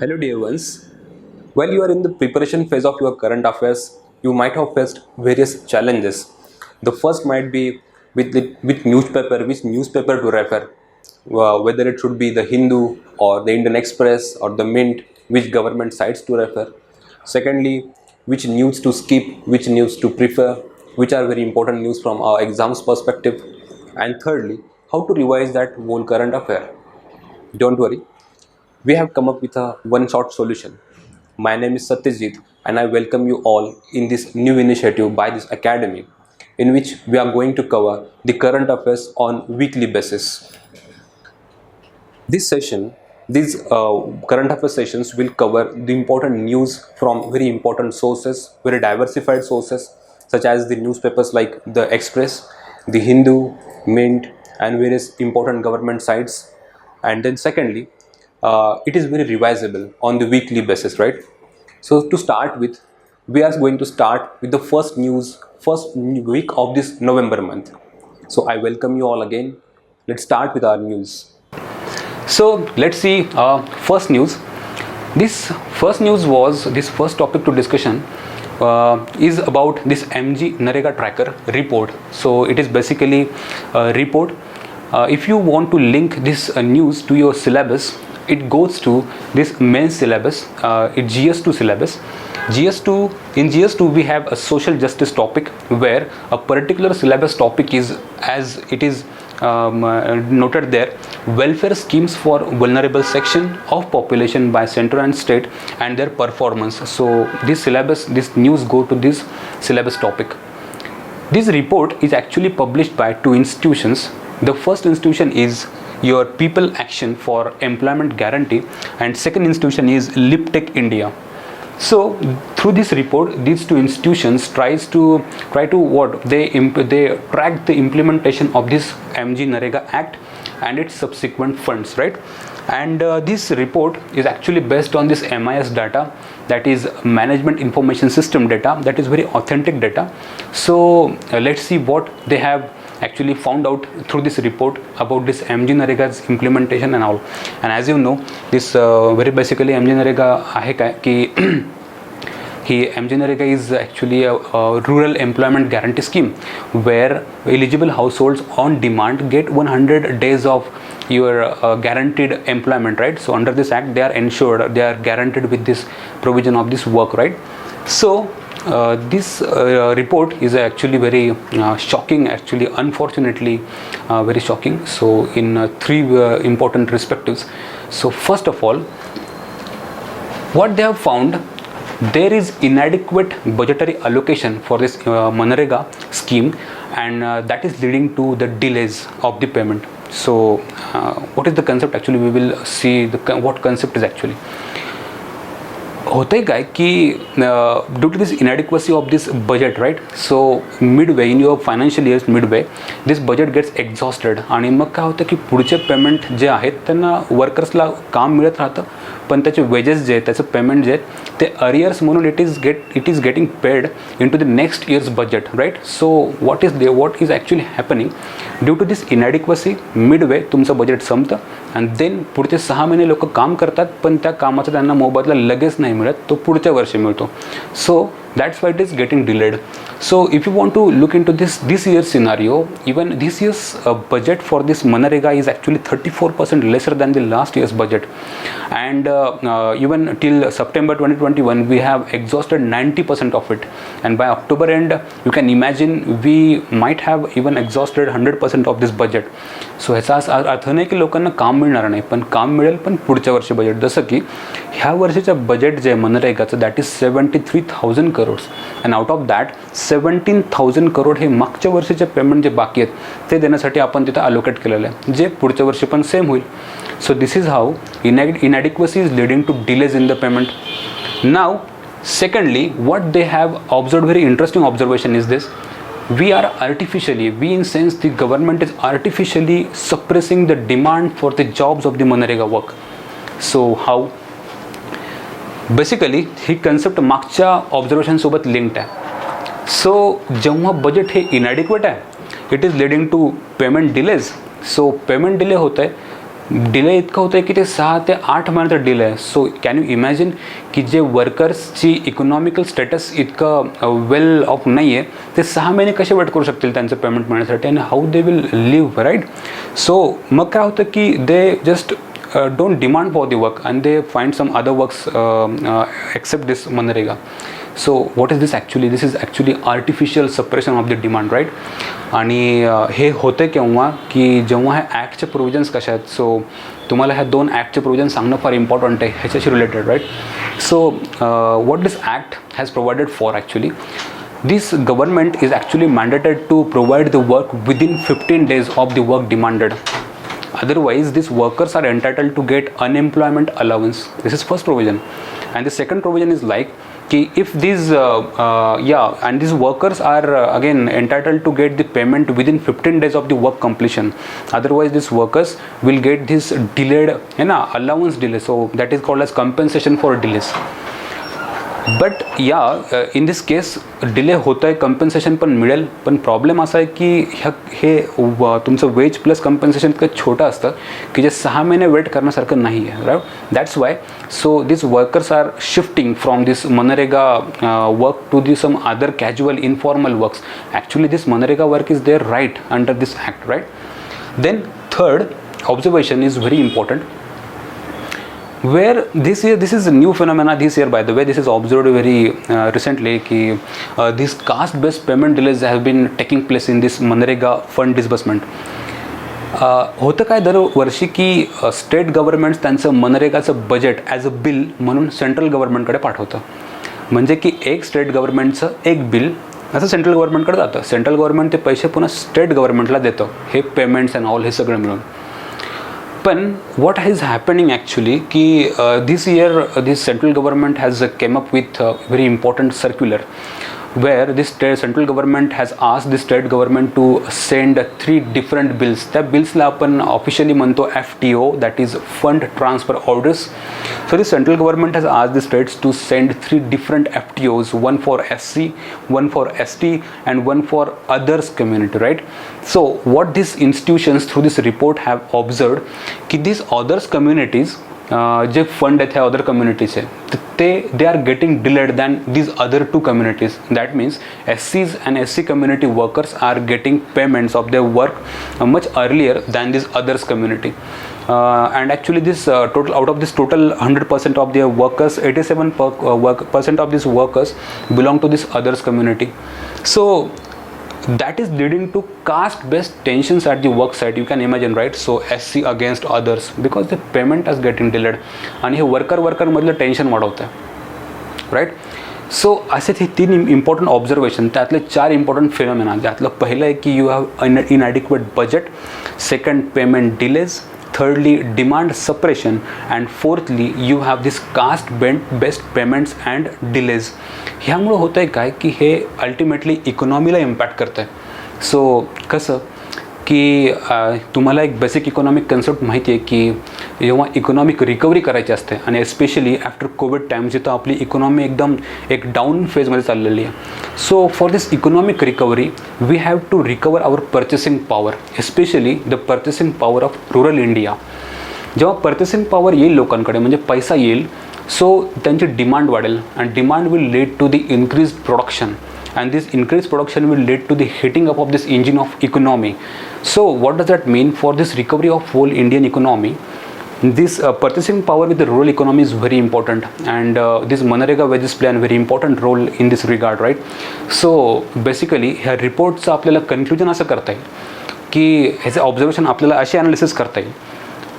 Hello dear ones. While you are in the preparation phase of your current affairs, you might have faced various challenges. The first might be with newspaper, which newspaper to refer, whether it should be the Hindu or the Indian Express or the Mint, which government sites to refer. Secondly, which news to skip, which news to prefer, which are very important news from our exams perspective. And thirdly, how to revise that whole current affair. Don't worry, we have come up with a one-shot solution. My name is Satyajeet and I welcome you all in this new initiative by this academy in which we are going to cover the current affairs on weekly basis. This session, these current affairs sessions will cover the important news from very important sources, very diversified sources such as the newspapers like the Express, the Hindu, Mint and various important government sites. And then secondly, it is very revisable on the weekly basis, right? So to start with, we are going to start with the first week of this November month. So I welcome you all again. Let's start with our news. So let's see first news. This first topic to discussion is about this MGNREGA tracker report. So it is basically a report. If you want to link this news to your syllabus, it goes to this main syllabus, it's GS2 syllabus. In GS2 we have a social justice topic where a particular syllabus topic is, as it is noted there, welfare schemes for vulnerable section of population by center and state and their performance. So this news go to this syllabus topic. This report is actually published by two institutions. The first institution is your People Action for Employment Guarantee and second institution is LipTech India. So through this report, these two institutions try to what they track the implementation of this MGNREGA Act and its subsequent funds, right? And this report is actually based on this MIS data, that is Management Information System data, that is very authentic data. So let's see what they have actually found out through this report about this MGNREGA's implementation and all. And as you know, this very basically MGNREGA आहे काय की ही MGNREGA is actually a rural employment guarantee scheme where eligible households on demand get 100 days of your guaranteed employment, right? So under this act they are ensured, they are guaranteed with this provision of this work, right? So this report is actually very shocking, actually unfortunately very shocking. So in three important perspectives. So first of all, what they have found, there is inadequate budgetary allocation for this MGNREGA scheme and that is leading to the delays of the payment. So what is the concept actually? We will see what concept is actually. होते काय की due to this inadequacy of this budget, right? So midway in your financial years midway this budget gets exhausted आणि मग काय होतं की पुढचे payment जे आहेत त्यांना वर्कर्सला काम मिळत राहतं पण त्याचे वेजेस जे आहेत त्याचं पेमेंट जे आहेत ते अरियर्स म्हणून it is getting paid into the next year's budget, right? So what is actually happening due to this inadequacy midway तुमचं बजेट संपतं आणि देन पुढचे 6 महिने लोक काम करतात पण त्या कामाचा त्यांना मोबदला लगेच नाही मिळत, तो पुढच्या वर्षी मिळतो. सो that's why it is getting delayed. So if you want to look into this year's scenario, even this year's budget for this MGNREGA is actually 34% lesser than the last year's budget, and even till September 2021 we have exhausted 90% of it, and by October end you can imagine we might have even exhausted 100% of this budget. So ह्याचा अर्थ नाही की लोकांना काम मिळणार नाही, पण काम मिळेल पण पुढच्या वर्षी बजेट. जसं की ह्या वर्षीचं बजेट जे MGNREGAचं that is 73,000 crores and out of that 17,000 crore हे मागच्या वर्षीचे पेमेंट जे बाकी आहेत ते देण्यासाठी आपण तिथं अलोकेट केलेलं आहे, जे पुढच्या वर्षी पण सेम होईल. So this is how inadequacy is leading to delays in the payment. Now secondly, what they have observed, very interesting observation is this: we in sense the government is artificially suppressing the demand for the jobs of the MGNREGA work. So how? बेसिकली ही concept मागच्या observation सोबत linked आहे. So जेव्हा budget हे inadequate आहे, it is leading to payment delays. So payment delay होत आहे डिले इतकं होतं की ते 6 ते 8 महिन्याचा डिले आहे. सो कॅन यू इमॅजिन की जे वर्कर्सची इकॉनॉमिकल स्टेटस इतकं वेल ऑफ नाही आहे ते 6 महिने कसे वेट करू शकतील त्यांचं पेमेंट मिळण्यासाठी, आणि हाऊ दे विल लिव्ह, राईट. सो मग काय होतं की they just don't demand for the work and they find some other works except this MNREGA. So what is this actually? This is actually artificial suppression of the demand, right? आणि हे होते केव्हा की जेव्हा हे ॲक्टचे provisions कशा आहेत. सो तुम्हाला ह्या 2 ॲक्टचे प्रोव्हिजन सांगणं फार इम्पॉर्टंट आहे ह्याच्याशी related, right. So what this act has provided for actually, this government is actually mandated to provide the work within 15 days of the work demanded. Otherwise, these workers are entitled to get unemployment allowance. This is first provision. And the second provision is like, if these, and these workers are again entitled to get the payment within 15 days of the work completion. Otherwise, these workers will get this delayed, allowance delay. So that is called as compensation for delays. But in this case delay होतं आहे, कम्पन्सेशन पण मिळेल. पण problem असा आहे की हे तुमचं veg plus कम्पन्सेशन इतकं छोटं असतं की जे 6 महिने वेट करण्यासारखं नाही आहे, right. That's why so this workers are shifting from this MNREGA work to the some other casual informal works. Actually this MNREGA work is there right under this act, right. Then third observation is very important, where this is a new phenomena this year, by the way. This is observed very recently ki these caste based payment delays have been taking place in this MNREGA fund disbursement. होतं काय दरवर्षी की state governments त्यांचं मनरेगाचं budget as a bill म्हणून central गव्हर्नमेंटकडे पाठवतं. म्हणजे की एक state गव्हर्नमेंटचं एक बिल असं सेंट्रल गव्हर्नमेंटकडे जातं. सेंट्रल गव्हर्नमेंट ते पैसे पुन्हा स्टेट गव्हर्नमेंटला देतं, हे पेमेंट्स अँड ऑल हे सगळं मिळून. पण what is happening actually की this year this central government has came up with a very important circular where this central government has asked the state government to send 3 different bills. त्या बिल्सला आपण officially म्हणतो FTO, that is Fund Transfer Orders. So the central government has asked the states to send 3 different FTOs, one for SC, one for ST and one for others community, right? So what these institutions through this report have observed की these others communities J fund आहेत ह्या other कम्युनिटीचे they are getting delayed than these other 2 communities. That means SCs and SC community workers are getting payments of their work much earlier than this others community. And actually this total, out of this total 100% of their workers, 87% of these workers belong to this others community. So that is leading to caste based tensions at the work site. You can imagine, right? So SC against others because the payment is getting delayed आणि हे worker मधलं tension वाढवतं आहे, right. सो असे हे 3 important observation, त्यातले 4 important phenomena. त्यातलं पहिलं आहे की you have inadequate budget, second payment delays, thirdly demand suppression, and fourthly you have this caste based payments and delays. ह्यामुळे होतं आहे काय की हे अल्टिमेटली इकॉनॉमीला इम्पॅक्ट करतं आहे. सो कसं की तुम्हाला एक बेसिक इकॉनॉमिक कन्सेप्ट माहिती आहे की जेव्हा इकॉनॉमिक रिकव्हरी करायची असते आणि एस्पेशली आफ्टर कोविड टाईम जिथं आपली इकॉनॉमी एकदम एक डाऊन फेजमध्ये चाललेली आहे. So for this economic recovery we have to recover our purchasing power, especially the purchasing power of rural India. जेव्हा पर्चेसिंग पॉवर येईल लोकांकडे म्हणजे पैसा येईल, सो त्यांची डिमांड वाढेल आणि demand will lead to the increase production and this increased production will lead to the heating up of this engine of economy. So what does that mean for this recovery of whole Indian economy? This purchasing power with the rural economy is very important, and this MNREGA wages play a very important role in this regard, right? So basically ह्या रिपोर्टचं आपल्याला conclusion असं करता येईल की ह्याचं observation आपल्याला असे analysis करता येईल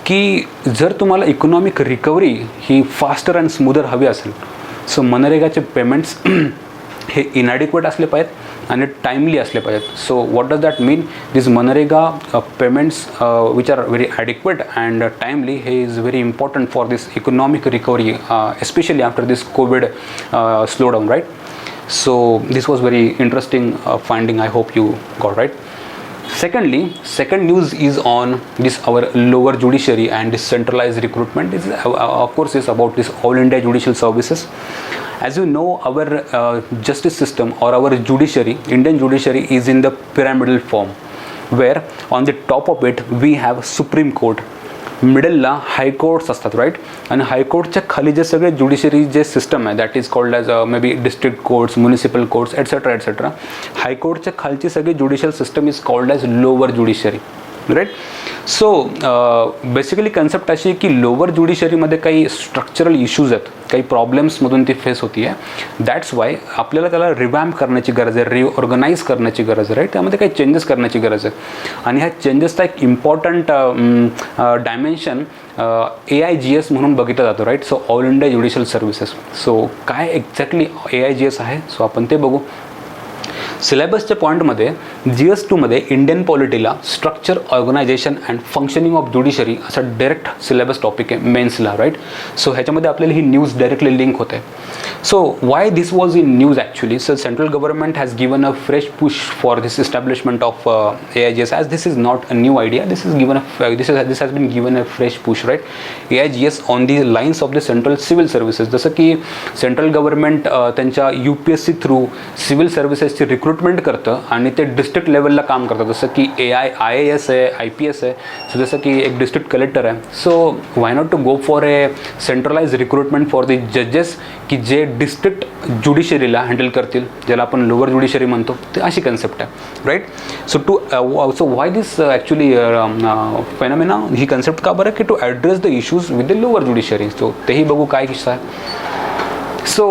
की जर तुम्हाला economic recovery he faster and smoother हवी असेल, सो मनरेगाचे पेमेंट्स हे इनॲडिक्वेट असले पाहिजेत आणि टाईमली असले पाहिजेत. So what does that mean? This MNREGA payments which are very adequate and timely हे is very important for this economic recovery, especially after this COVID slowdown, right? So this was very interesting finding. I hope you got right. Secondly, second news is on this our lower judiciary and this centralized recruitment. This is, of course, is about this All India Judicial Services. As you know, our justice system or our judiciary, Indian judiciary, is in the pyramidal form, where on the top of it we have Supreme Court. मिडलला high courts असतात, right. आणि हायकोर्टच्या खाली जे सगळे judiciary जे system आहे that is called as maybe district courts, municipal courts etcetera etcetera. हायकोर्टच्या खालची सगळी judicial system is called as lower judiciary, right. So basically concept अशी आहे की लोअर ज्युडिशरीमध्ये काही स्ट्रक्चरल इश्यूज आहेत, काही प्रॉब्लेम्समधून ती फेस होती आहे. दॅट्स वाय आपल्याला त्याला रिवॅम्प करण्याची गरज आहे, रिऑर्गनाईज करण्याची गरज आहे, राईट. त्यामध्ये काही चेंजेस करण्याची गरज आहे. आणि ह्या चेंजेसचा एक इम्पॉर्टंट डायमेन्शन AIGS म्हणून बघितलं जातं, right. So all India judicial services. So काय एक्झॅक्टली AIGS आहे, सो आपण ते बघू. सिलेबसच्या पॉईंटमध्ये GS2मध्ये इंडियन पॉलिटीला structure, organisation and functioning of judiciary असा डायरेक्ट सिलेबस टॉपिक आहे मेन्सला, राईट. सो ह्याच्यामध्ये आपल्याला ही न्यूज डायरेक्टली लिंक होते. So why this was in news actually. So central government has given a fresh push for this establishment of AIGS as this is not a new idea. This has been given a fresh push, right. AIGS on the lines of the central civil services. जसं की central government त्यांच्या UPSC through civil सर्व्हिसेसची recruitment करतं आणि ते district लेवलला काम करतं. जसं की IAS आहे, IPS आहे. सो जसं की एक डिस्ट्रिक्ट कलेक्टर आहे. So why not to go for a centralise recruitment for the जजेस की जे डिस्ट्रिक्ट ज्युडिशरीला हँडल करतील, ज्याला आपण लोअर ज्युडिशरी म्हणतो, ते अशी कन्सेप्ट आहे, right. So why this actually phenomena, ही कन्सेप्ट का बरं की to address the issues with the lower judiciary. So तेही बघू काय किस्सा आहे. So,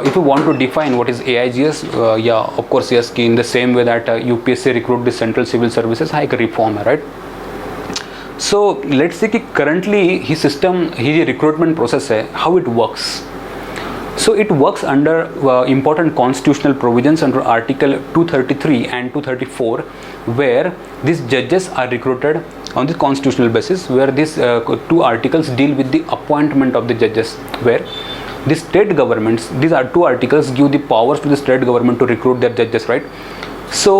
if you want to define what is AIGS, yeah, of course, yes, in the same way that UPSC recruit the central civil services, हा एक reform आहे, right. So let's say की currently ही सिस्टम, ही जी recruitment process आहे, how it works. So it works under important constitutional provisions under Article 233 and 234, where these judges are recruited on this constitutional basis, where these two articles deal with the appointment of the judges, where the state governments, these are two articles give the powers to the state government to recruit their judges, right. So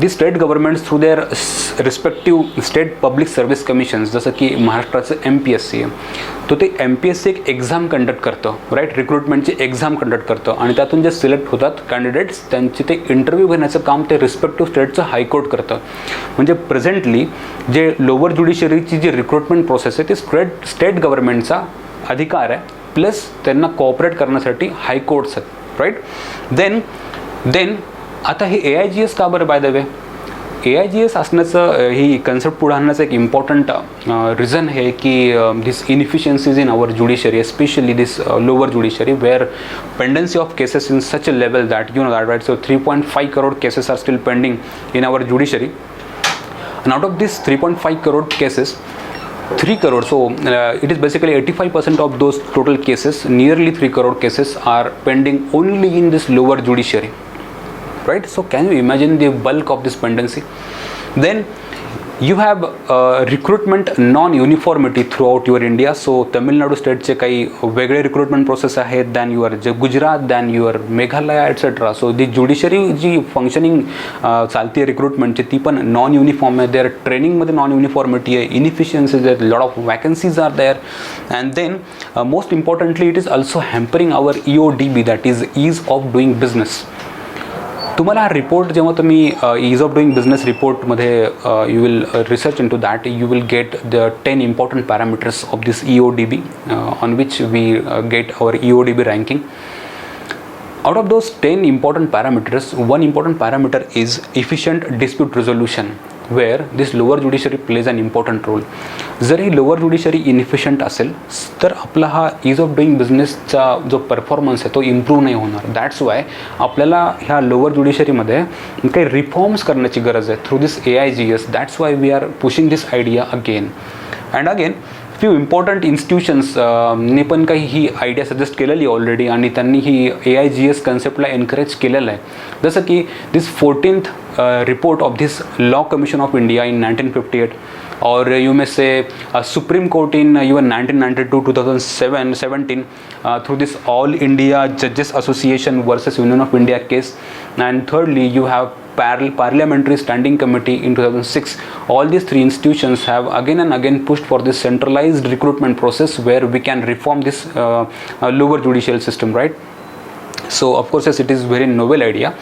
the state governments through their respective state public service commissions, जसं की महाराष्ट्राचं MPSC आहे, तो ते MPSC एक exam conduct करतं, right. रिक्रुटमेंटची exam conduct करतं आणि त्यातून जे सिलेक्ट होतात कॅन्डिडेट्स, त्यांचे ते इंटरव्ह्यू घेण्याचं काम ते रिस्पेक्टिव्ह स्टेटचं हायकोर्ट करतं. म्हणजे प्रेझेंटली जे लोअर ज्युडिशरीची जी रिक्रुटमेंट प्रोसेस आहे, ती स्टेट गव्हर्नमेंटचा अधिकार आहे, प्लस त्यांना कोऑपरेट करण्यासाठी हायकोर्ट्स आहेत, राईट. देन आता हे AIGS का बरं, बाय द वे. AIGS असण्याचं, ही कन्सेप्ट पुढे आणण्याचं एक इम्पॉर्टंट रिझन आहे की this inefficiencies in our judiciary, especially this lower judiciary, where pendency of cases in such a level that you know that, right. So 3.5 crore cases are still pending in our judiciary, and out of this 3.5 crore cases, 3 crore, so it is basically 85% of those total cases, nearly 3 crore cases are pending only in this lower judiciary, right. So can you imagine the bulk of this pendency? Then you have recruitment non-uniformity throughout your India. So Tamil Nadu स्टेटचे काही वेगळे recruitment process आहेत than your Gujarat, than your Meghalaya etcetera. So the judiciary जी functioning चालते रिक्रुटमेंटची, ती पण non uniform आहे. देअर ट्रेनिंगमध्ये नॉन युनिफॉर्मिटी आहे, इनइफिशियन्सीज आहेत, lot of vacancies are there. And then most importantly it is also hampering our EODB, that is ease of doing business. तुम्हाला हा रिपोर्ट जेव्हा तुम्ही ईज ऑफ डुईंग बिझनेस रिपोर्टमध्ये you will research in to that, you will get the 10 important parameters of this EODB on which we get our EODB ranking. Out of those 10 important parameters, one important parameter is efficient dispute resolution, where this lower judiciary plays an important role. जर ही lower judiciary इनइफिशियंट असेल तर आपला हा ease of doing बिझनेसचा जो performance आहे तो improve नाही होणार. दॅट्स वाय आपल्याला ह्या लोअर ज्युडिशरीमध्ये काही रिफॉर्म्स करण्याची गरज आहे through this AIGS. That's why we are pushing this idea again and again. Few important इन्स्टिट्यूशन्सने पण काही ही आयडिया सजेस्ट केलेली ऑलरेडी आणि त्यांनी ही AIGS कन्सेप्टला एनकरेज केलेलं आहे. जसं की this 14th report of this Law Commission of India in 1958, or you may say Supreme Court in even 1992-2017 through this All India Judges Association versus Union of India case. And thirdly, you have Parliamentary Standing Committee in 2006. All these three institutions have again and again pushed for this centralized recruitment process where we can reform this lower judicial system, right? So of course, yes, it is very novel idea,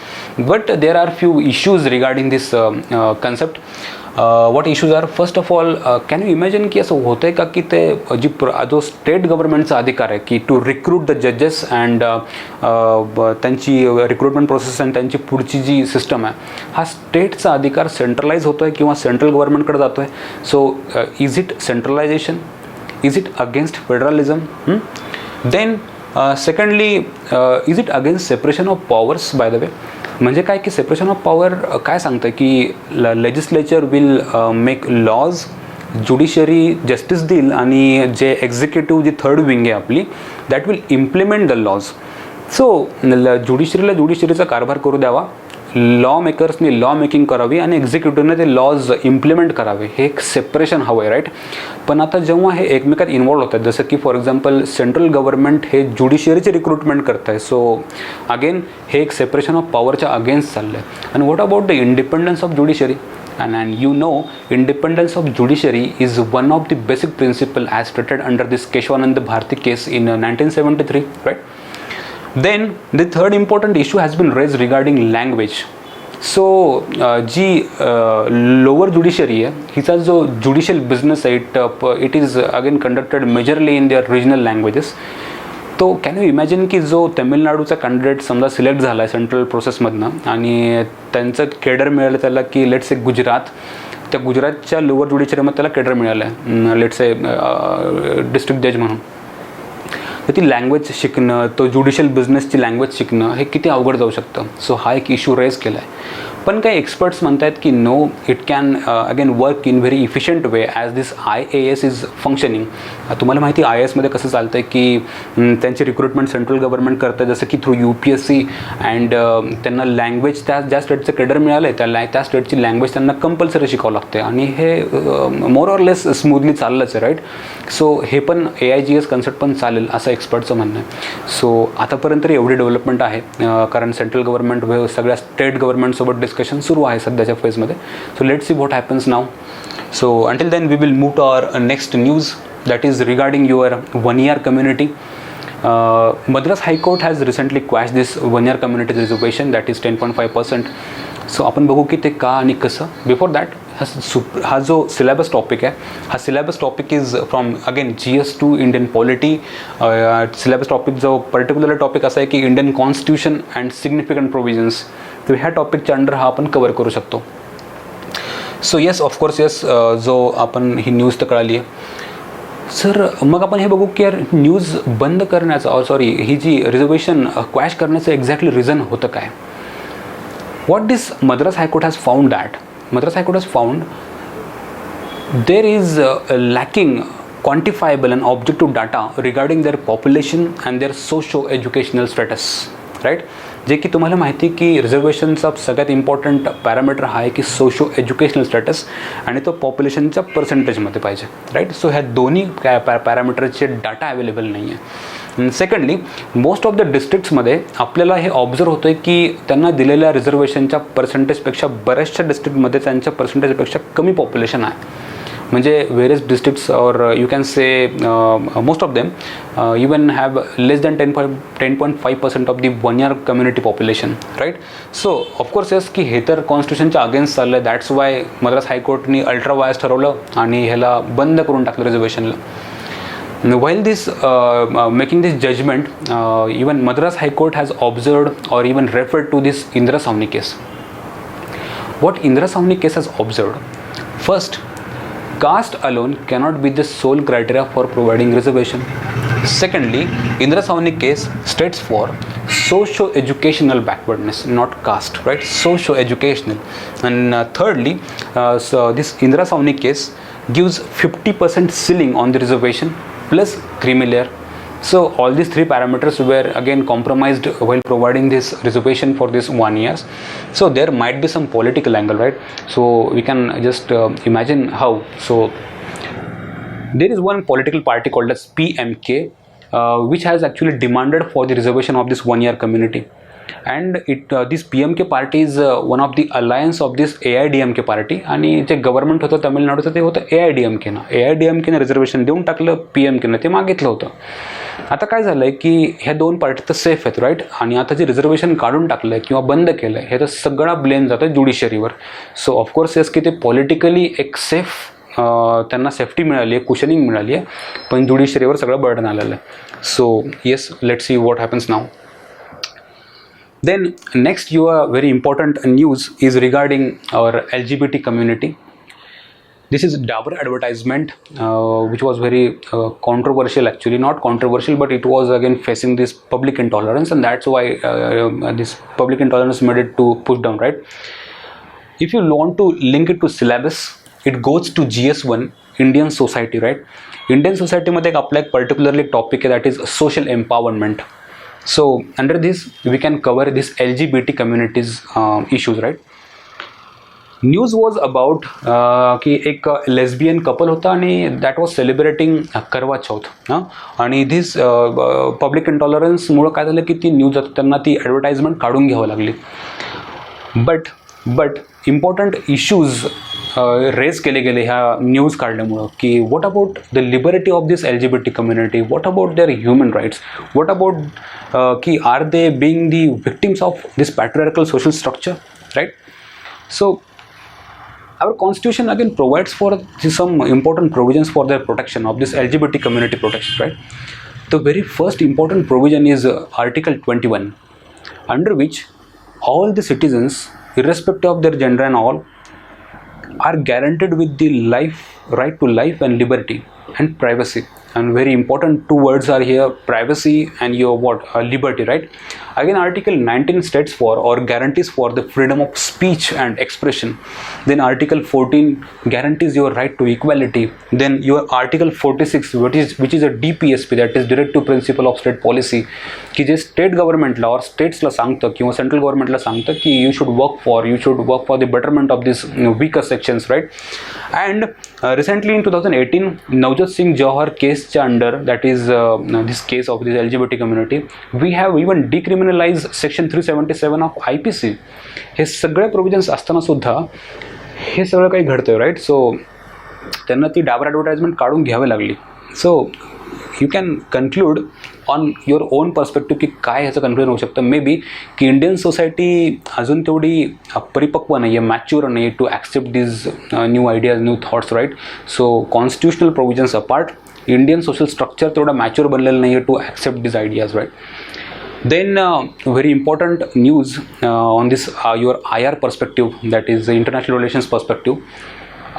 but there are few issues regarding this concept. What issues are. First of all can you imagine की असं होतं आहे का की ते जो state गव्हर्नमेंटचा अधिकार आहे की टू रिक्रूट द जजेस अँड त्यांची रिक्रुटमेंट प्रोसेस आणि त्यांची पुढची जी सिस्टम आहे हा स्टेटचा अधिकार सेंट्रलाइज होतो आहे किंवा सेंट्रल गव्हर्नमेंटकडे जातो आहे. So is it centralisation? Is it against federalism? Then secondly is it against separation of powers? By the way म्हणजे काय की सेपरेशन ऑफ पॉवर काय सांगतं की legislature will make laws, judiciary justice देईल आणि जे एक्झिक्युटिव्ह जी थर्ड विंग आहे आपली that will implement the laws. So ज्युडिशरीला ज्युडिशरीचा कारभार करू द्यावा, लॉ मेकर्सनी लॉ मेकिंग करावी आणि एक्झिक्युटिव्हने ते लॉज इम्प्लिमेंट करावे. हे एक सेपरेशन हवं आहे, राईट. पण आता जेव्हा हे एकमेकात इन्वॉल्व होतात जसं की फॉर एक्झाम्पल सेंट्रल गव्हर्नमेंट हे ज्युडिशरीचे रिक्रुटमेंट करत आहे. सो अगेन हे एक सेपरेशन ऑफ पॉवरच्या अगेन्स्ट चाललं आहे. And what about the independence of judiciary? And you know, independence of judiciary is one of the basic principle as stated under this Keshwanand Bharti case in 1973, right? Then the third important issue has been raised regarding language. So ji lower judiciary आहे हिचा जो judicial business आहे it is again conducted majorly in their regional languages. तो can you imagine की जो तमिळनाडूचा candidate समजा select झाला आहे सेंट्रल प्रोसेसमधनं आणि त्यांचं केडर मिळालं त्याला की लेट्स ए गुजरात, त्या गुजरातच्या लोअर ज्युडिशरीमध्ये त्याला केडर मिळालं आहे लेट्स ए डिस्ट्रिक्ट जज म्हणून. तर ती लँग्वेज शिकणं, तो ज्युडिशियल बिझनेसची लँग्वेज शिकणं हे किती अवघड जाऊ शकतं. सो हा एक इश्यू रेज केला आहे. पण काही एक्सपर्ट्स म्हणत आहेत की no it can again work in very efficient way as this IAS is functioning. तुम्हाला माहिती IASमध्ये कसं चालतं आहे की त्यांची रिक्रुटमेंट सेंट्रल गव्हर्नमेंट करतं जसं की थ्रू UPSC अँड त्यांना लँग्वेज ज्या स्टेटचं केडर मिळालं आहे त्या स्टेटची लँग्वेज त्यांना कंपल्सरी शिकावं लागते आणि हे मोर ऑर लेस स्मूथली चाललंच आहे, राईट. सो हे पण AIGS कन्सेप्ट पण चालेल असं एक्सपर्टचं म्हणणं आहे. सो आतापर्यंत तरी एवढी डेव्हलपमेंट आहे कारण सेंट्रल गव्हर्नमेंट सगळ्या स्टेट गव्हर्नमेंटसोबत डिस्कशन सुरू आहे सध्याच्या फेजमध्ये. So let's see what happens now. So until then we will move to our next news that is regarding your 1 year community. Madras High Court has recently quashed this 1 year community reservation that is 10.5%. सो आपण बघू की ते का आणि कसं. Before that हा जो syllabus topic आहे हा syllabus topic is from again GS two Indian polity. Syllabus topic जो पर्टिक्युलर टॉपिक असा आहे की Indian constitution and significant provisions. तर ह्या टॉपिकच्या अंडर हा आपण कवर करू शकतो. सो येस ऑफकोर्स येस जो आपण ही न्यूज तर कळाली आहे. सर मग आपण हे बघू की यार न्यूज बंद करण्याचं ही जी रिझर्वेशन क्वॅश करण्याचं एक्झॅक्टली रिझन होतं काय. What this Madras High Court has found that Madras High Court has found there is lacking quantifiable and objective data regarding their population and their socio-educational status, right? जे की तुम्हाला माहिती की रिझर्वेशनचा सगळ्यात important parameter हा आहे की सोशो एज्युकेशनल स्टॅटस आणि तो पॉप्युलेशनच्या पर्सेंटेजमध्ये पाहिजे, राईट. सो ह्या दोन्ही पॅरामीटरचे डाटा अवेलेबल नाही आहे. सेकंडली मोस्ट ऑफ द डिस्ट्रिक्ट्समध्ये आपल्याला हे ऑब्झर्व होतं आहे की त्यांना दिलेल्या रिझर्वेशनच्या पर्सेंटेजपेक्षा बऱ्याचशा डिस्ट्रिक्टमध्ये त्यांच्या पर्सेंटेजपेक्षा कमी पॉप्युलेशन आहे. म्हणजे वेरियस डिस्ट्रिक्ट्स और you can say most of them even have less than 10.5% of the 1 year community population, right. So of course yes की हे तर कॉन्स्टिट्यूशनच्या अगेन्स्ट चाललं आहे. दॅट्स वाय मद्रास हायकोर्टनी अल्ट्रा वायस ठरवलं आणि ह्याला बंद करून टाकलं रिझर्वेशनला. While this making this judgment, even Madras High Court has observed or even referred to this Indra Savni case. What Indra Savni case has observed? First, caste alone cannot be the sole criteria for providing reservation. Secondly, Indra Savni case states for socio-educational backwardness, not caste, right? Socio-educational. And thirdly, so this Indra Savni case gives 50% ceiling on the reservation plus creamy layer. So all these three parameters were again compromised while providing this reservation for this 1 year. So there might be some political angle, right? So we can just imagine how. So there is one political party called as PMK, which has actually demanded for the reservation of this 1 year community. And this PMK party is one of the alliance of this AIDMK party. आणि जे government होतं तमिळनाडूचं ते होतं AIDMK. AIDMK ने reservation देऊन टाकलं, PMK ने ते मागितलं होतं. आता काय झालं आहे की ह्या दोन पार्टी तर सेफ आहेत राईट, आणि आता जे रिझर्वेशन काढून टाकलं आहे किंवा बंद केलं आहे हे तर सगळा ब्लेम जातं ज्युडिशरीवर. सो ऑफकोर्स येस की ते पॉलिटिकली एक सेफ त्यांना सेफ्टी मिळाली आहे, कुशनिंग मिळाली आहे, पण ज्युडिशरीवर सगळं बर्डन आलेलं आहे. So yes, let's see what happens now. Then next your very important news is regarding our LGBT community. This is Dabur advertisement which was very controversial, actually not controversial, but it was again facing this public intolerance, and that's why this public intolerance made it to push down, right? If you want to link it to syllabus, it goes to GS1 Indian society, right? Indian society मध्ये आपला एक particularly topic आहे, that is social empowerment. So under this we can cover this LGBT communities issues, right? News was about की एक lesbian couple होता आणि that was celebrating करवा चौथ हां, आणि धिस पब्लिक इंटॉलरन्समुळं काय झालं की ती न्यूज त्यांना ती ॲडव्हर्टाइजमेंट काढून घ्यावं लागली. बट इम्पॉर्टंट इश्यूज रेज केले गेले ह्या न्यूज काढल्यामुळं की what about the liberty of this LGBT community, what about their human rights, what about की are they being the victims of this patriarchal social structure, right? So our constitution again provides for some important provisions for their protection of this LGBT community protection, right? The very first important provision is Article 21, under which all the citizens, irrespective of their gender and all, are guaranteed with the right to life and liberty and privacy. And very important two words are here, privacy and your liberty, right? Again Article 19 states for or guarantees for the freedom of speech and expression. Then Article 14 guarantees your right to equality. Then your Article 46 which is a DPSP, that is Directive Principle of State Policy, की जे state गव्हर्नमेंटला और स्टेट्सला सांगतं किंवा central गव्हर्नमेंटला सांगतं की you should work for the betterment of these weaker sections, right? And recently in 2018 Navjot Singh Johar case under, that is this case of this LGBT community, we have even decriminalized section 377 of IPC. हे सगळे provisions असताना सुद्धा हे सगळं काही घडतंय, right? सो त्यांना ती Dabur advertisement काढून घ्यावी लागली. So you can conclude on your own perspective की काय ह्याचं कन्क्लूजन होऊ शकतं. मे बी की इंडियन सोसायटी अजून तेवढी परिपक्व नाही आहे, मॅच्युअर नाही आहे to accept this new ideas, new thoughts, right? So constitutional provisions apart, Indian social structure तेवढा मॅच्युअर बनलेलं नाही आहे to accept this ideas, right? Then very important news on this your IR perspective, that is the international relations perspective.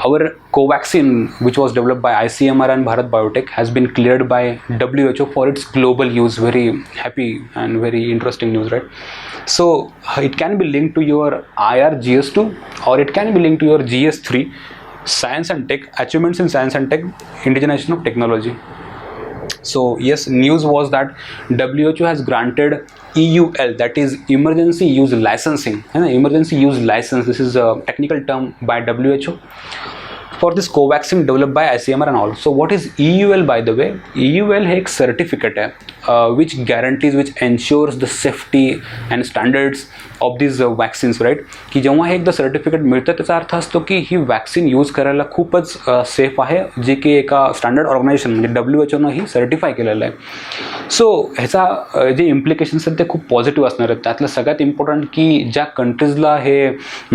Our Covaxin, which was developed by ICMR and Bharat Biotech, has been cleared by WHO for its global use. Very happy and very interesting news, right? So it can be linked to your IR GS2 or it can be linked to your GS3, science and tech, achievements in science and tech, indigenization of technology. So yes, news was that WHO has granted EUL, that is emergency use licensing, emergency use license, this is a technical term by WHO, for this Covaxin developed by ICMR and all. So what is EUL, by the way? EUL हे एक certificate आहे which guarantees, which ensures the safety and standards of these vaccines, right? की जेव्हा हे एकदा certificate मिळतं त्याचा अर्थ असतो की ही vaccine use करायला खूपच सेफ आहे, जे की एका स्टँडर्ड ऑर्गनायझेशन म्हणजे WHO ही सर्टिफाय केलेलं आहे. सो ह्याचा जे इम्प्लिकेशन्स आहेत ते खूप पॉझिटिव्ह असणार आहेत. त्यातलं सगळ्यात इम्पॉर्टंट की ज्या कंट्रीजला हे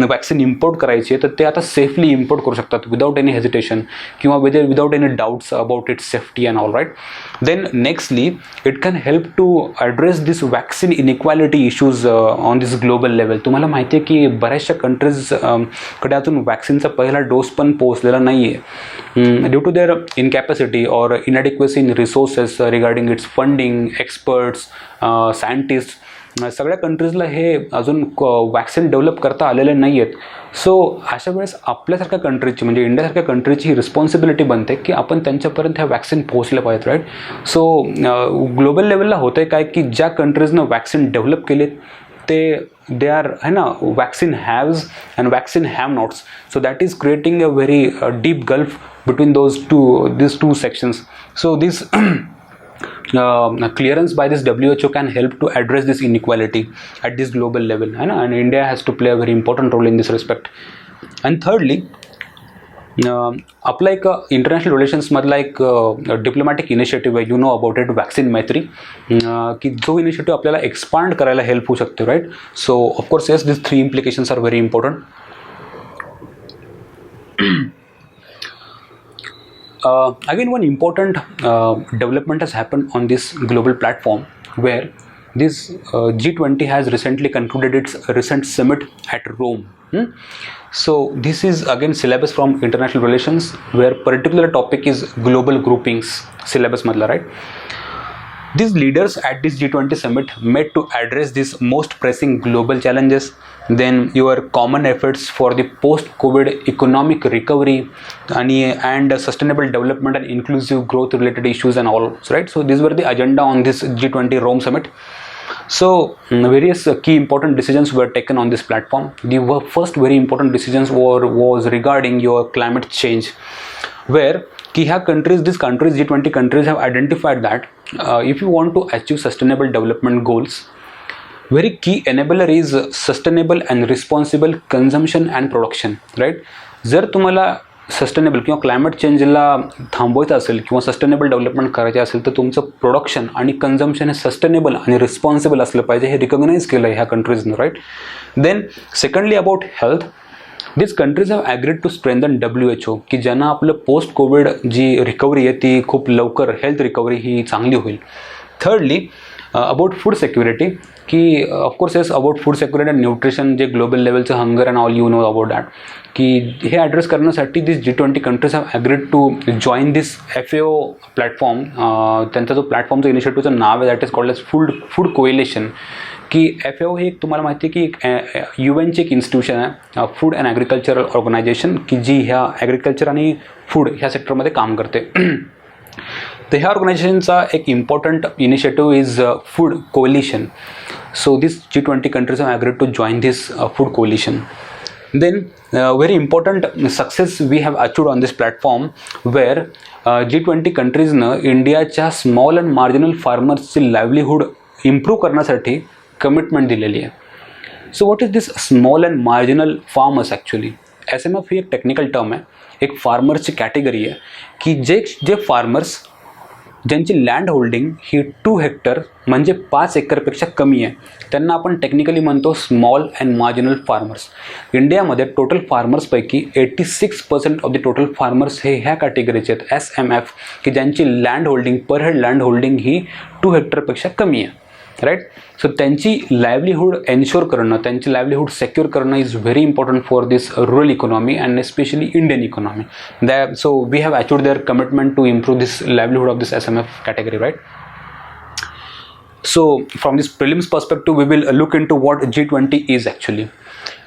वॅक्सिन इम्पोर्ट करायची आहे तर ते आता सेफली इम्पोर्ट करू शकतात विदाउट एनी हेजिटेशन किंवा without any doubts about its safety and all, right? Then nextly it can help to address this vaccine inequality issues on this global level. तुम्हाला माहिती आहे की बऱ्याचशा कंट्रीजकडे अजून वॅक्सिनचा पहिला डोस पण पोहोचलेला नाही आहे ड्यू टू देअर इनकॅपॅसिटी और inadequacy in resources regarding its funding, experts, scientist. सगळ्या कंट्रीजला हे अजून वॅक्सिन डेव्हलप करता आलेले नाही आहेत. सो अशा वेळेस आपल्यासारख्या कंट्रीची म्हणजे इंडियासारख्या कंट्रीची ही रिस्पॉन्सिबिलिटी बनते की आपण त्यांच्यापर्यंत ह्या वॅक्सिन पोहोचल्या पाहिजेत, राईट? सो ग्लोबल लेवलला होतं आहे काय की ज्या कंट्रीजनं वॅक्सिन डेव्हलप केले they are vaccine haves and vaccine have nots, so that is creating a very deep gulf between these two sections. So this clearance by this WHO can help to address this inequality at this global level, and India has to play a very important role in this respect. And thirdly, आपला एक international रिलेशन्समधला एक diplomatic initiative आहे, you know about it, vaccine मैत्री, की जो initiative आपल्याला expand करायला help होऊ शकते, right. So of course yes, this 3 implications are very important. Again, one important development has happened on this global platform where this G20 has recently concluded its recent summit at Rome. So this is again syllabus from international relations where particular topic is global groupings syllabus madla, right. These leaders at this G20 summit met to address these most pressing global challenges, then your common efforts for the post-COVID economic recovery and sustainable development and inclusive growth related issues and all, right. So these were the agenda on this G20 Rome summit. So various key important decisions were taken on this platform. The first very important decisions was regarding your climate change, where these countries, G20 countries, have identified that if you want to achieve sustainable development goals, very key enabler is sustainable and responsible consumption and production, right. जर तुम्हाला sustainable किंवा climate चेंजला थांबवायचं असेल किंवा sustainable development करायचे असेल तर तुमचं प्रोडक्शन आणि कन्झम्पशन हे सस्टेनेबल आणि रिस्पॉन्सिबल असलं पाहिजे, हे रिकॉग्नाइज केलं आहे ह्या कंट्रीजनं, right. Then secondly about health, this countries have agreed to strengthen WHO, की ज्यांना आपलं पोस्ट कोविड जी रिकव्हरी आहे ती खूप लवकर, हेल्थ रिकव्हरी ही चांगली होईल. थर्डली अबाउट फूड सिक्युरिटी, की of course yes about food security and nutrition, जे ग्लोबल लेवलचं hunger and all you know about that, की हे ॲड्रेस करण्यासाठी this G20 countries have agreed to join this FAO platform. त्यांचा जो प्लॅटफॉर्मचं इनिशिएटिव्हचं नाव आहे that is called as food coalition, की FAO हे एक तुम्हाला माहिती आहे की एक UNची एक इन्स्टिट्यूशन आहे, फूड अँड ॲग्रिकल्चरल ऑर्गनायझेशन, की जी ह्या ॲग्रिकल्चर आणि फूड ह्या सेक्टरमध्ये काम करते. तर ह्या ऑर्गनायझेशनचा एक important initiative is food coalition. So this G20 countries have agreed to join this food coalition. Then very important success we have achieved on this platform where G20 countries न इंडियाच्या स्मॉल अँड मार्जिनल फार्मर्सची livelihood improve करण्यासाठी commitment दिलेली आहे. So what is this small and marginal farmers actually? SMF ही एक technical term आहे, एक फार्मर्सची कॅटेगरी आहे की जे फार्मर्स ज्यांची लँड होल्डिंग ही 2 हेक्टर म्हणजे 5 एकरपेक्षा कमी आहे त्यांना आपण टेक्निकली म्हणतो स्मॉल अँड मार्जिनल फार्मर्स. इंडियामध्ये टोटल फार्मर्सपैकी 86% ऑफ द टोटल फार्मर्स हे ह्या कॅटेगरीचे आहेत, SMF, की ज्यांची land holding per head land holding ही 2 हेक्टरपेक्षा कमी आहे, राईट. सो त्यांची लाईव्हलीहूड एन्श्योर करणं, त्यांची लाईव्हलीहूड सेक्युअर करणं is very important for this rural economy and especially Indian economy. So we have achieved their commitment to improve this livelihood of this SMF category, right? So from this prelims perspective, we will look into what G20 is actually.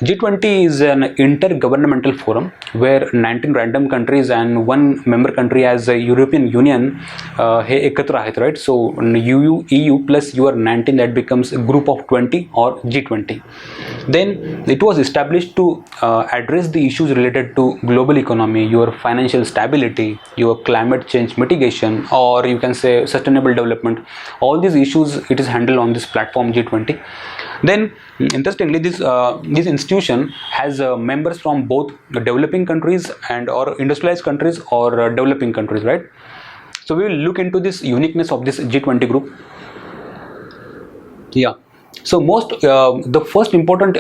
G20 is an intergovernmental forum where 19 random countries and one member country as a European Union हे एकत्र आहेत, right? So EU plus you are 19, that becomes a group of 20 or G20. Then it was established to address the issues related to global economy, your financial stability, your climate change mitigation, or you can say sustainable development. All these issues it is handled on this platform G20. Then interestingly, this institution has members from both developing countries and or industrialized countries or developing countries, right? So we will look into this uniqueness of this G20 group. Yeah. So the first important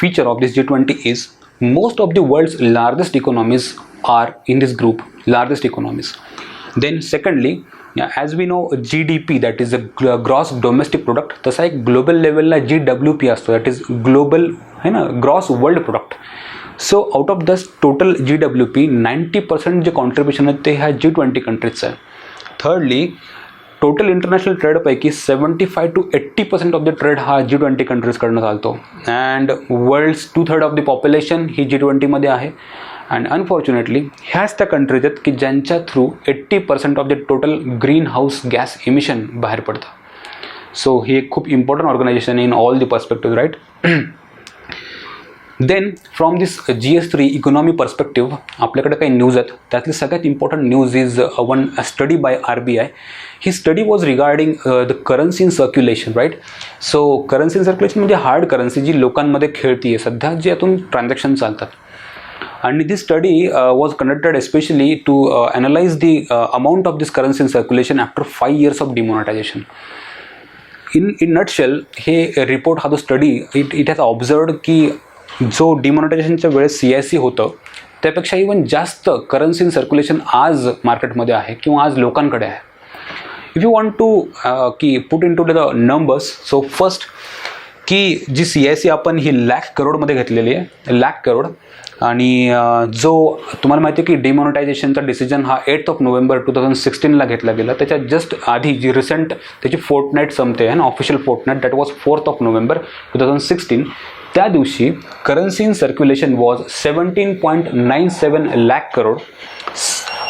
feature of this G20 is most of the world's largest economies are in this group, largest economies. Then secondly, as we know GDP, that is a gross domestic product, तसा एक global लेवलला GWP असतो, that is global है ना, gross world product. So out of दस total GWP 90% जे contribution आहे ते ह्या G20 कंट्रीजचं आहे. थर्डली, टोटल इंटरनॅशनल ट्रेडपैकी 75 to 80% ऑफ द ट्रेड हा G20 कंट्रीजकडनं चालतो. And world's 2/3 of the population ही G20मध्ये आहे. अँड अनफॉर्च्युनेटली ह्याच त्या कंट्रीज आहेत की ज्यांच्या through 80% of the total green house gas emission बाहेर पडतं. सो ही एक खूप important organisation in all the perspective, right. Then from this GS3 economy perspective आपल्याकडे काही न्यूज आहेत. त्यातली सगळ्यात important news is one study by RBI. ही study was regarding the currency in circulation, right. So currency in circulation म्हणजे hard currency जी लोकांमध्ये खेळती आहे सध्या, जी यातून ट्रान्झॅक्शन चालतात. and this study was conducted especially to analyze the amount of this currency in circulation after 5 years of demonetization. In nutshell, हे report हा जो स्टडी इट हॅज ऑब्झर्वड की जो डिमॉनिटायझेशनच्या वेळेस CIC होतं त्यापेक्षा इवन जास्त करन्सी इन सर्क्युलेशन आज मार्केटमध्ये आहे किंवा आज लोकांकडे आहे. इफ यू वॉन्ट टू की put into the numbers, so first की जी CIC आपण ही लाख करोडमध्ये घेतलेली आहे, लाख करोड. आणि जो तुम्हाला माहिती आहे की डिमॉनिटायझेशनचा डिसिजन हा 8 नोव्हेंबर 2016ला घेतला गेला. त्याच्या जस्ट आधी जी रिसेंट त्याची फोर्टनाईट संपते आहे ना, official fortnight, that was 4 November 2016. त्या दिवशी currency in circulation was 17.97 lakh crore.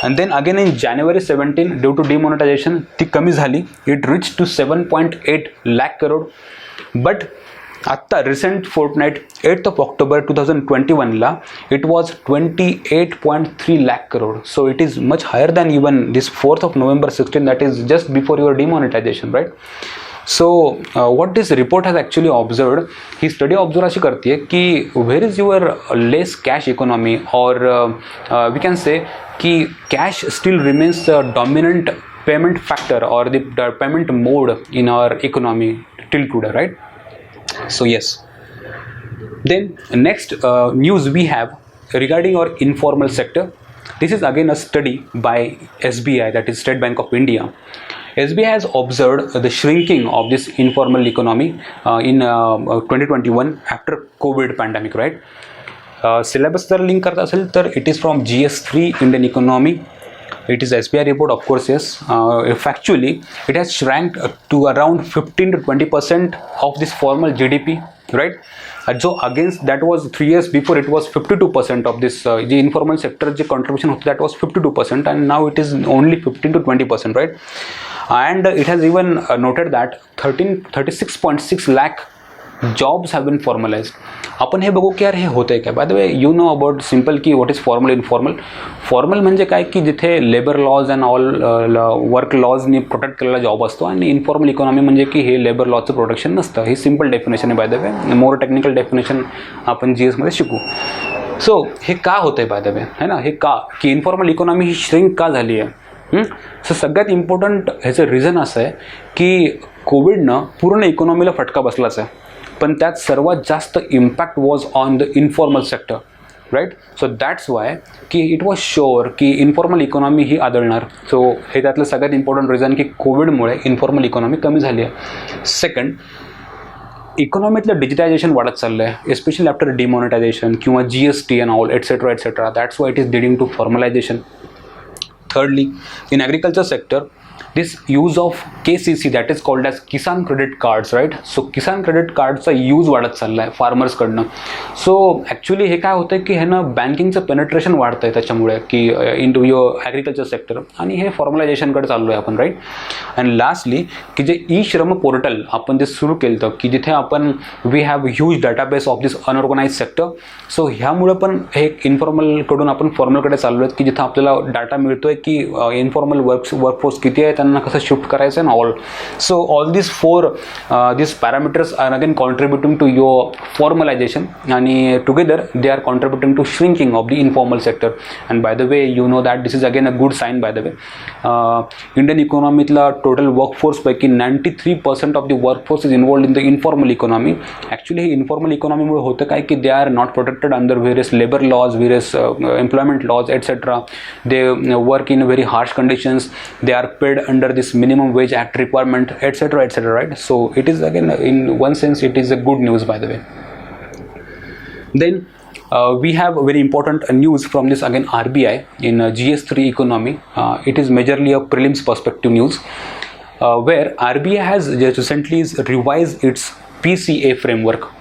And then again in January 17 due to demonetisation ती कमी झाली, it reach to 7.8 lakh crore. But आत्ता रिसेंट फोर्टनाईट 8 ऑक्टोबर 2021ला it was 28.3 lakh crore. So it is much higher than even this 4 November 16 that is just before your demonetisation, right. So what this report has actually observed, he study observe अशी करते की where is your less cash economy, or we can say की cash still remains the dominant payment factor or the payment mode in our economy till today, right? So yes. Then next news we have regarding our informal sector. This is again a study by SBI, that is State Bank of India. SBI has observed the shrinking of this informal economy in 2021 after COVID pandemic, right? Syllabus जर link करता असेल तर it is from GS3 Indian economy. It is SBI report, of course, yes. Factually, it has shrank to around 15 to 20% of this formal GDP, right? So against that was 3 years before it was 52% of this the informal sector J contribution होतं that was 52%, and now it is only 15 to 20%, right? And it has even noted that 36.6 lakh jobs have been formalized. आपण हे बघू की यार हे होतंय काय. By the way you know about simple की what is formal informal. Formal म्हणजे काय की जिथे labour laws and all work लॉजनी प्रोटेक्ट केलेला जॉब असतो, आणि इन्फॉर्मल इकॉनॉमी म्हणजे की हे लेबर लॉजचं प्रोटेक्शन नसतं. ही सिम्पल डेफिनेशन आहे bye the way. More technical definition आपण GS मध्ये शिकू. सो हे का होतंय बाय द वे, है ना, हे का की इन्फॉर्मल इकॉनॉमी ही श्रिंक का झाली आहे. सो सगळ्यात इम्पॉर्टंट ह्याचं रिझन असं आहे की कोविडनं पूर्ण इकॉनॉमीला फटका बसलाच आहे, पण त्यात सर्वात जास्त impact was on the informal sector, right. So that's why की इट वॉज शुअर की इन्फॉर्मल इकॉनॉमी ही आदळणार. सो हे त्यातलं सगळ्यात इम्पॉर्टंट रिझन की कोविडमुळे इन्फॉर्मल इकॉनॉमी कमी झाली आहे. सेकंड, इकॉनॉमीतलं डिजिटायझेशन वाढत चाललं आहे, एस्पेशली आफ्टर डिमॉनिटायझेशन किंवा GST and all etcetera etcetera. That's why it is leading to formalization. Thirdly, in agriculture sector, this use of KCC, that is called as Kisan Credit Cards, right? So Kisan Credit Cardsचा use वाढत चालला आहे फार्मर्सकडनं. So actually हे काय होतं की हे ना बँकिंगचं penetration वाढतं आहे त्याच्यामुळे की इन टू युअर ॲग्रिकल्चर सेक्टर, आणि हे फॉर्मलायझेशनकडे चाललो आहे आपण, राईट. अँड लास्टली की जे श्रम पोर्टल आपण जे सुरू केलं होतं की जिथे आपण we have huge database of this unorganised sector. So ह्यामुळं पण हे इन्फॉर्मलकडून आपण फॉर्मलकडे चाललो आहेत की जिथं आपल्याला डाटा मिळतोय की इन्फॉर्मल वर्कफोर्स किती आहे, त्यांना कसं शिफ्ट करायचं आहे, all. So all this four this parameters are again contributing to your formalisation, आणि together they are contributing to shrinking of the informal sector. And by the way you know that this is again a good sign. By the way Indian इकॉनॉमीतला total वर्कफोर्सपैकी 93% of the workforce is involved in the informal economy. Actually हे informal इकॉनॉमीमुळे होतं काय की they are not protected under various labour laws, various employment laws etcetera. They work in very harsh conditions, they are paid under this minimum wage act requirement, etc, right. So it is again, in one sense, it is a good news, by the way. Then we have very important news from this again RBI in GS3 economy. It is majorly a prelims perspective news, where RBI has just recently revised its PCA framework.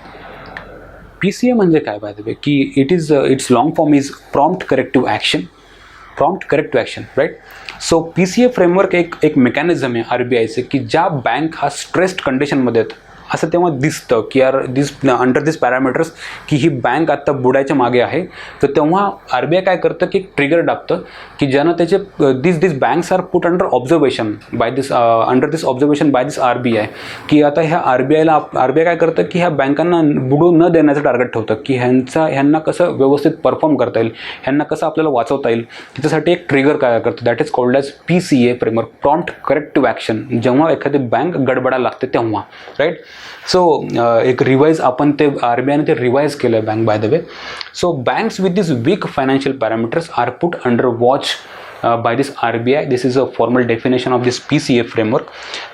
PCA म्हणजे काय, by the way, की it is its long form is prompt corrective action, right. So PCA framework एक mechanism आहे RBIचे की ज्या bank हा stressed कंडिशनमध्ये आहेत, असं तेव्हा दिसतं की यार दिस अंडर दिस पॅरामीटर्स की ही बँक आत्ता बुडायच्या मागे आहे. तर तेव्हा RBI काय करतं की ट्रिगर टाकतं की ज्यानं त्याचे this banks are put under observation by this under this observation by this RBI, की आता ह्या RBI काय करतं की ह्या बँकांना बुडू न देण्याचं टार्गेट ठेवतं की ह्यांना कसं व्यवस्थित परफॉर्म करता येईल, ह्यांना कसं आपल्याला वाचवता येईल, त्याच्यासाठी एक ट्रिगर काय करतं, that is called as PCA framework, prompt corrective action. जेव्हा एखादी बँक गडबडायला लागते तेव्हा, राईट. सो एक रिवाईज आपण ते RBIने ते रिवाईज केलं आहे bank by the way. So banks with this weak financial parameters are put under watch by this RBI. This is a formal definition of this PCA framework.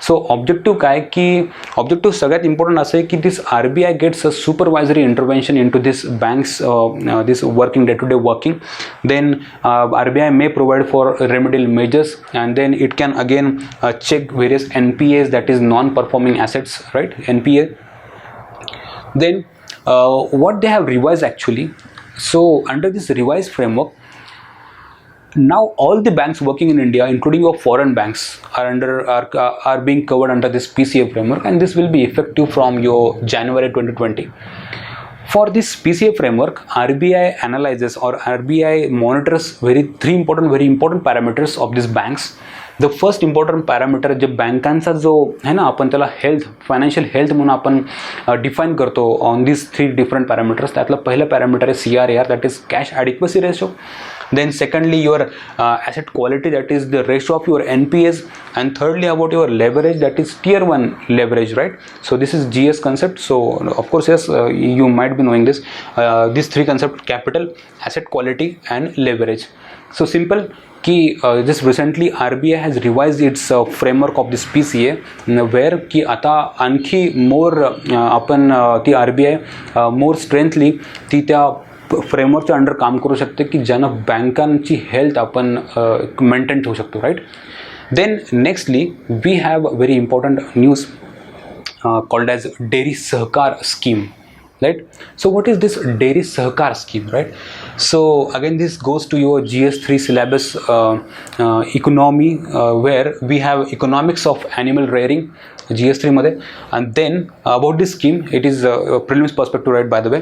So objective काय की objective सगळ्यात important असं आहे की this RBI gets a supervisory intervention into this banks this working day-to-day working. Then RBI may provide for remedial measures, and then it can again check various NPAs, that is non-performing assets, right? NPA. Then what they have revised actually. So under this revised framework, now all the banks working in India, including your foreign banks, are being covered under this PCA framework, and this will be effective from your January 2020. For this PCA framework, RBI analyzes or RBI monitors three important parameters of these banks. The first important parameter जे बँकांचा जो आहे ना, आपण त्याला financial health म्हणून आपण define करतो on this 3 different parameters. त्यातलं पहिलं पॅरामीटर आहे CRAR, that is cash adequacy ratio. Then secondly, your asset quality, that is the ratio of your NPAs, and thirdly about your leverage, that is tier 1 leverage, right? So this is GS concept. So of course, yes, you might be knowing this. These 3 concepts: capital, asset quality, and leverage. So simple. कि just recently RBI has revised its framework of this PCA, where की आता आणखी मोर आपण ती RBI मोर स्ट्रेंथली ती त्या फ्रेमवर्कच्या under काम करू शकते की ज्यानं बँकांची हेल्थ आपण मेंटेन ठेवू शकतो, right. Then nextly we have very important news called as dairy Sahakar scheme, right? So what is this dairy Sahakar scheme, right? So again this goes to your GS3 syllabus economy, where we have economics of animal rearing GS3 मध्ये. And then about this scheme, it is prelims perspective, right? By the way,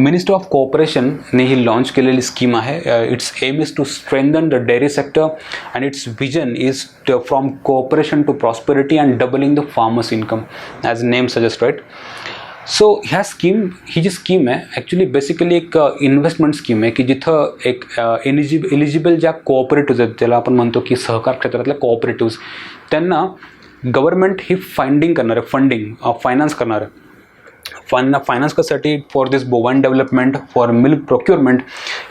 Ministry of Cooperation ने ही launch केलेली scheme आहे. Its aim is to strengthen the dairy sector, and its vision is from cooperation to prosperity and doubling the farmers' income, as name suggests, right? सो ह्या ही जी scheme आहे actually basically एक investment scheme आहे की जिथं एक eligible ज्या कोऑपरेटिव्ज आहेत, ज्याला आपण म्हणतो की सहकार क्षेत्रातल्या कोऑपरेटिव्ज, त्यांना गव्हर्नमेंट ही फायनान्स करणार आहे. फायनान्स कशासाठी? For this bovine development, for milk procurement,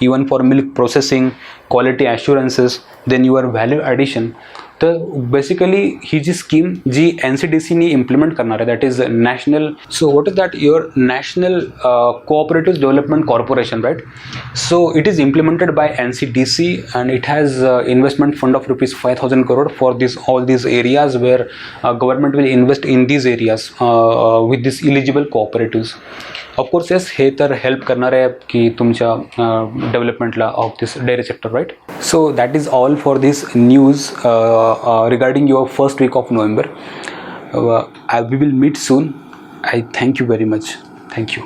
even for milk processing, quality assurances, then your value addition. तर बेसिकली ही जी स्कीम जी NCDCनी इम्प्लिमेंट करणार आहे, that is national. So what is that? Your national cooperative development corporation, right. So it is implemented by NCDC, and it has investment fund of ₹5,000 crore for all these areas where government will invest in these areas with these eligible cooperatives. Of course, yes, हे तर help करणार आहे की तुमच्या डेव्हलपमेंटला of this dairy sector, right. So that is all for this news regarding your first week of November. We will meet soon. I thank you very much. Thank you.